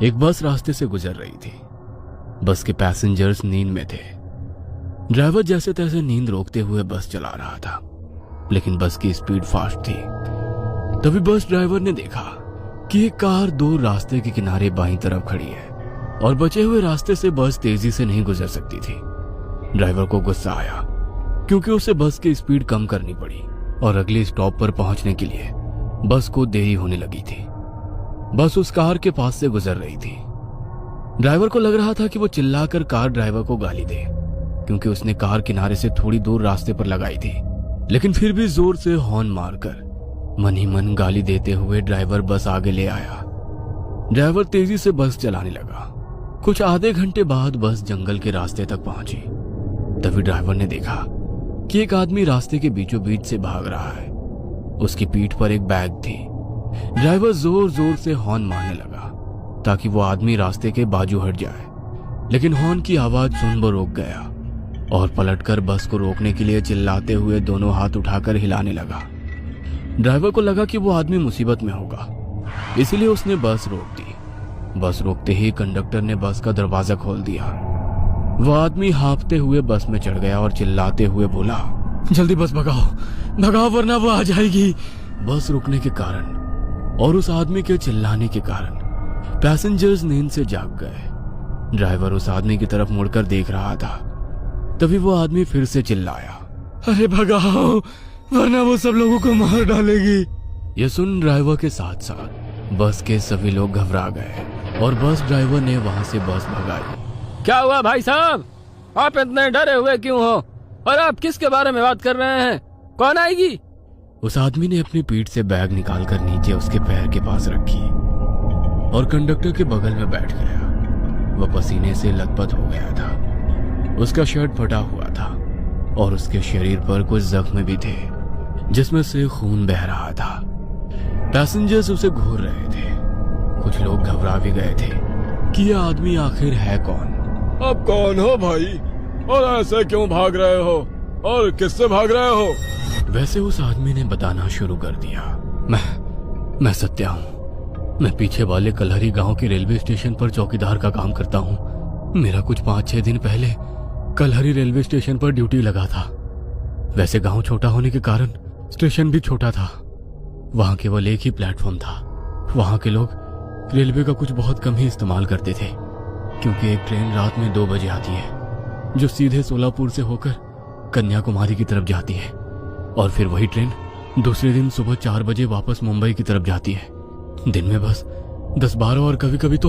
एक बस रास्ते से गुजर रही थी। बस के पैसेंजर्स नींद में थे। ड्राइवर जैसे तैसे नींद रोकते हुए बस चला रहा था, लेकिन बस की स्पीड फास्ट थी। तभी बस ड्राइवर ने देखा कि एक कार दूर रास्ते के किनारे बाईं तरफ खड़ी है और बचे हुए रास्ते से बस तेजी से नहीं गुजर सकती थी। ड्राइवर को गुस्सा आया क्योंकि उसे बस की स्पीड कम करनी पड़ी और अगले स्टॉप पर पहुंचने के लिए बस को देरी होने लगी थी। बस उस कार के पास से गुजर रही थी। ड्राइवर को लग रहा था कि वो चिल्लाकर कार ड्राइवर को गाली दे, क्योंकि उसने कार किनारे से थोड़ी दूर रास्ते पर लगाई थी, लेकिन फिर भी जोर से हॉर्न मारकर मन ही मन गाली देते हुए ड्राइवर बस आगे ले आया। ड्राइवर तेजी से बस चलाने लगा। कुछ आधे घंटे बाद बस जंगल के रास्ते तक पहुंची। तभी ड्राइवर ने देखा कि एक आदमी रास्ते के बीचों बीच से भाग रहा है। उसकी पीठ पर एक बैग थी। ड्राइवर जोर जोर से हॉर्न मारने लगा ताकि वो आदमी रास्ते के बाजू हट जाए, लेकिन हॉर्न की आवाज सुन वो रुक गया और पलटकर बस को रोकने के लिए चिल्लाते हुए दोनों हाथ उठाकर हिलाने लगा। ड्राइवर को लगा कि वो आदमी मुसीबत में होगा, इसलिए उसने बस रोक दी। बस रोकते ही कंडक्टर ने बस का दरवाजा खोल दिया। वो आदमी हाँफते हुए बस में चढ़ गया और चिल्लाते हुए बोला, जल्दी बस भगाओ, भगाओ वरना वो आ जाएगी। बस रुकने के कारण और उस आदमी के चिल्लाने के कारण पैसेंजर्स नींद से जाग गए। ड्राइवर उस आदमी की तरफ मुड़कर देख रहा था। तभी वो आदमी फिर से चिल्लाया, अरे भगाओ वरना वो सब लोगों को मार डालेगी। ये सुन ड्राइवर के साथ साथ बस के सभी लोग घबरा गए और बस ड्राइवर ने वहां से बस भगाई। क्या हुआ भाई साहब, आप इतने डरे हुए क्यों हो और आप किसके बारे में बात कर रहे हैं? कौन आएगी? उस आदमी ने अपनी पीठ से बैग निकालकर नीचे उसके पैर के पास रखी और कंडक्टर के बगल में बैठ गया। वह पसीने से लथपथ हो गया था। उसका शर्ट फटा हुआ था और उसके शरीर पर कुछ जख्म भी थे जिसमें से खून बह रहा था। पैसेंजर्स उसे घूर रहे थे। कुछ लोग घबरा भी गए थे कि यह आदमी आखिर है कौन। अब कौन हो भाई और ऐसे क्यों भाग रहे हो और किससे भाग रहे हो? वैसे उस आदमी ने बताना शुरू कर दिया, मैं सत्या हूँ। मैं पीछे वाले कलहरी गांव के रेलवे स्टेशन पर चौकीदार का काम करता हूँ। मेरा कुछ 5-6 दिन पहले कलहरी रेलवे स्टेशन पर ड्यूटी लगा था। वैसे गांव छोटा होने के कारण स्टेशन भी छोटा था। वहां केवल एक ही प्लेटफॉर्म था। वहां के लोग रेलवे का कुछ बहुत कम ही इस्तेमाल करते थे, क्योंकि एक ट्रेन रात में 2 बजे आती है जो सीधे सोलापुर से होकर कन्याकुमारी की तरफ जाती है, और फिर वही ट्रेन दूसरे दिन सुबह 4 बजे वापस मुंबई की तरफ जाती है। दिन में बस 10-12 और कभी कभी तो